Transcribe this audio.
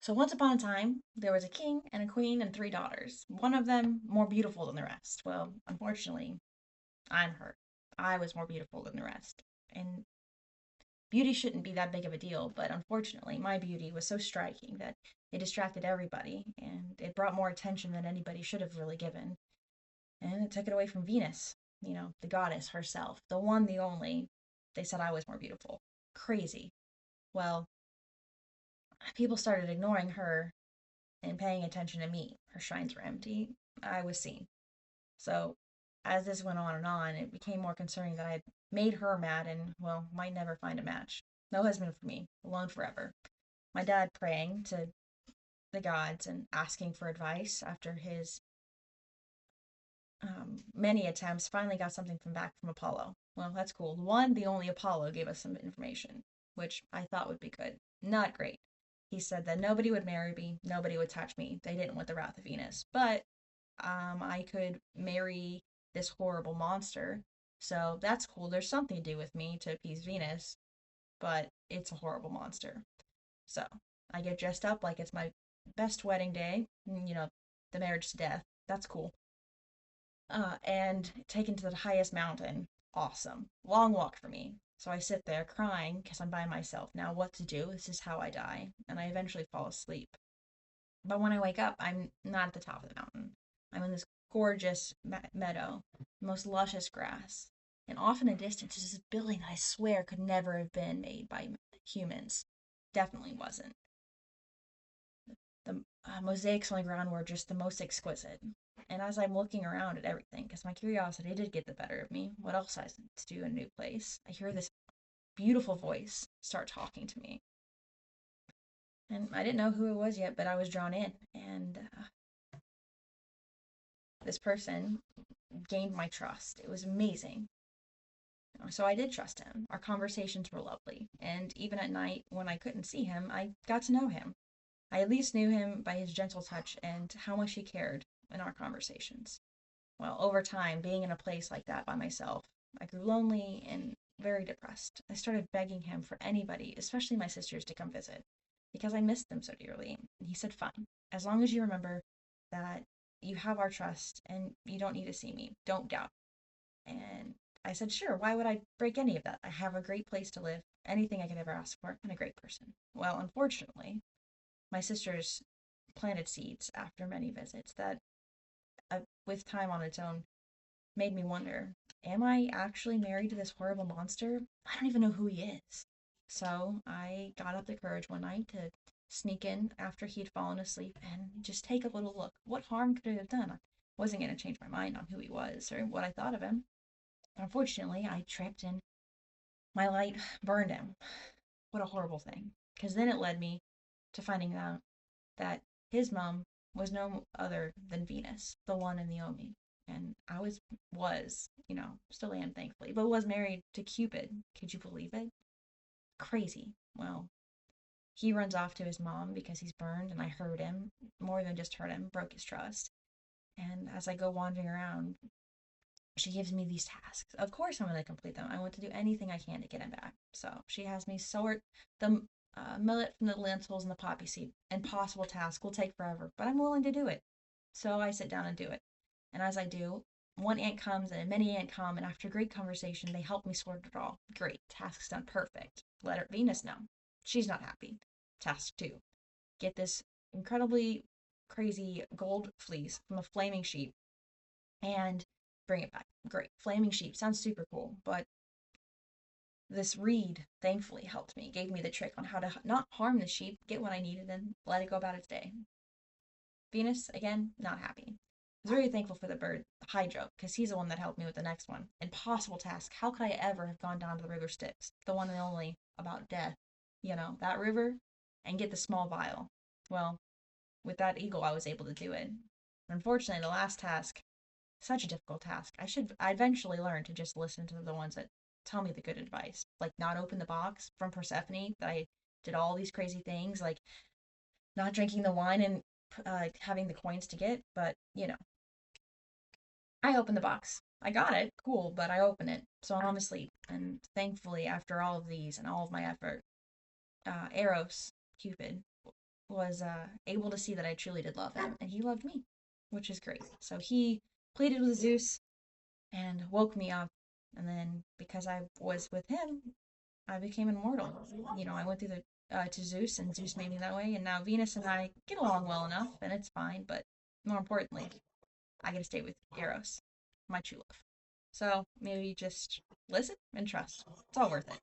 So once upon a time, there was a king and a queen and three daughters. One of them more beautiful than the rest. Well, unfortunately, I'm her. I was more beautiful than the rest. And beauty shouldn't be that big of a deal, but unfortunately, my beauty was so striking that it distracted everybody and it brought more attention than anybody should have really given. And it took it away from Venus, the goddess herself, the one, the only. They said I was more beautiful. Crazy. Well, people started ignoring her and paying attention to me. Her shrines were empty. I was seen. So, as this went on, it became more concerning that I had made her mad and, well, might never find a match. No husband for me, alone forever. My dad praying to the gods and asking for advice after his many attempts finally got something from back from Apollo. Well, that's cool. The only Apollo gave us some information, which I thought would be good. Not great. He said that nobody would marry me, nobody would touch me. They didn't want the wrath of Venus, but I could marry this horrible monster. So that's cool. There's something to do with me to appease Venus, but it's a horrible monster. So I get dressed up like it's my best wedding day, the marriage to death. That's cool. And taken to the highest mountain. Awesome. Long walk for me. So I sit there crying because I'm by myself. Now, what to do? This is how I die. And I eventually fall asleep. But when I wake up, I'm not at the top of the mountain. I'm in this gorgeous meadow, most luscious grass. And off in the distance is this building that I swear could never have been made by humans. Definitely wasn't. The mosaics on the ground were just the most exquisite. And as I'm looking around at everything, because my curiosity did get the better of me, what else I was to do in a new place, I hear this beautiful voice start talking to me. And I didn't know who it was yet, but I was drawn in. And this person gained my trust. It was amazing. So I did trust him. Our conversations were lovely. And even at night, when I couldn't see him, I got to know him. I at least knew him by his gentle touch and how much he cared in our conversations. Well, over time, being in a place like that by myself, I grew lonely and very depressed. I started begging him for anybody, especially my sisters, to come visit because I missed them so dearly. And he said, fine, as long as you remember that you have our trust and you don't need to see me. Don't doubt. And I said, sure, why would I break any of that? I have a great place to live, anything I could ever ask for, and a great person. Well, unfortunately, my sisters planted seeds after many visits that, with time on its own, made me wonder, am I actually married to this horrible monster? I don't even know who he is. So I got up the courage one night to sneak in after he'd fallen asleep and just take a little look. What harm could it have done? I wasn't going to change my mind on who he was or what I thought of him. Unfortunately, I tripped and my light burned him. What a horrible thing. Because then it led me to finding out that his mom was no other than Venus, the one and the only. And I still am thankfully, but was married to Cupid. Could you believe it? Crazy. Well, he runs off to his mom because he's burned, and I hurt him. More than just hurt him, broke his trust. And as I go wandering around, she gives me these tasks. Of course, I'm going to complete them. I want to do anything I can to get him back. So she has me sort the millet from the lentils and the poppy seed. Impossible task, will take forever, but I'm willing to do it. So I sit down and do it. And as I do, one ant comes and many ant come, and after great conversation, they help me sort it all. Great, task's done, perfect. Let her Venus know. She's not happy. Task two: get this incredibly crazy gold fleece from a flaming sheep and bring it back. Great. Flaming sheep sounds super cool, but this reed thankfully helped me, gave me the trick on how to not harm the sheep, get what I needed, and let it go about its day. Venus, again, not happy. I was very thankful for the bird, Hydro, because he's the one that helped me with the next one. Impossible task. How could I ever have gone down to the river Styx, the one and only about death? That river, and get the small vial. Well, with that eagle, I was able to do it. Unfortunately, the last task, such a difficult task. I eventually learned to just listen to the ones that tell me the good advice. Like not open the box from Persephone that I did all these crazy things, like not drinking the wine and having the coins to get, but I opened the box. I got it, cool, but I opened it. So I'm asleep. And thankfully, after all of these and all of my effort, Eros, Cupid, was able to see that I truly did love him, and he loved me, which is great. So he pleaded with Zeus and woke me up, and then because I was with him, I became immortal. I went through the to Zeus, and Zeus made me that way, and now Venus and I get along well enough, and it's fine. But more importantly, I get to stay with Eros, my true love. So maybe just listen and trust. It's all worth it.